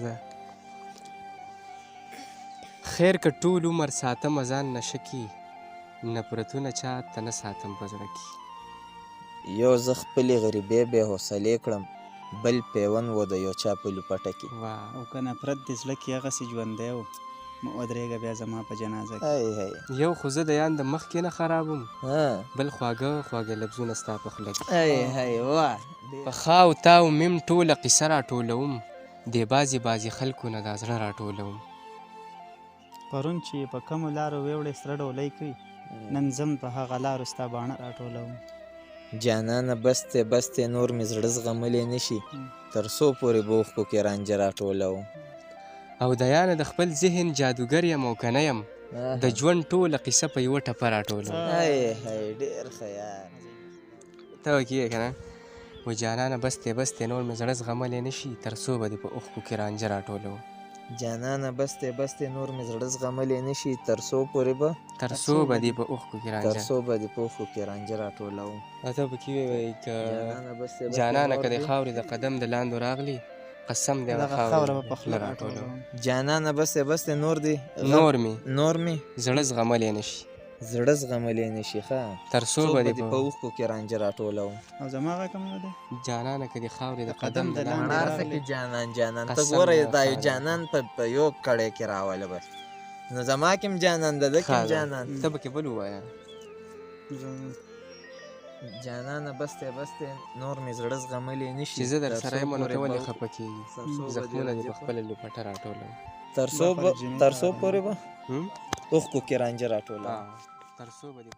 ده خیر که ټول عمر ساتم ځان نشه کې نفرتونه چاته نه ساتم په زړه کې. یو زه خپلې غریبۍ بې حوصلې کړم بل پیون و د یو چا په لوپټه کې. او که نفرت دې زړه کې هغسې ژوندی و مه ودرېږه بیا زما په جنازه کې. یو خو زه د یان د مخکې نه خرابم بل خواږه خواږه لفظونه ستا په خوله کې. په خاو تاو میم ټوله قصه راټولوم دې بعضې بعضې خلکو نه دا زړه راټولوم. پرون چې په کمو لارو ویوړې سره ډولۍ کړي نن ځم په هغه لارو ستا باڼه راټولوم. جانانه بس دی بس دی نور مې زړه زغملی نه شي تر څو پورې به اوښکو کې رانجه راټولوم. او د یانه د خپل ذهن جادوګر یم او که نه یم د ژوند ټوله قصه په یوه ټپه راټولوم. ډېر خیال ته وکیې که نه و جانانه بس دی بس دی نور مې زړه زغملی نه شي تر څو به دې په اوښکو کې رانجه راټولوم. جانانه بس دی بس دی نور مې زړه زغملی نه شي تر څو پورې به دې په اوښکو کې رانجه راټولوم. او ته پکې ووایي که جانانه که د خاورې د قدم د لاندو راغلي قسم دی هغه خاوره به په خوله راټولوم. جانانه بس دی نور مې زړه زغملی نه شي ښه تر څو به دې په اوښکو کې رانجه راټولوم. او زما غږ هم نه دی جانانه که د خاورې د قدم د لاندې مڼار څه کې جانان ته ګوره دا یو جانان په یو کړی کې راوله بس نو زما کې هم جانان ده ده کې هم جانان. ته پکې بل ووایه جانانه بس دی نور مې زړه زغملی نه شي چې زه در سره یم نو ته ولې خفه کېږي زخمونه دې په خپله لوپټه راټولوم. تر څو پورې به اوښکو کې رانجه راټولوم. تر څو به دې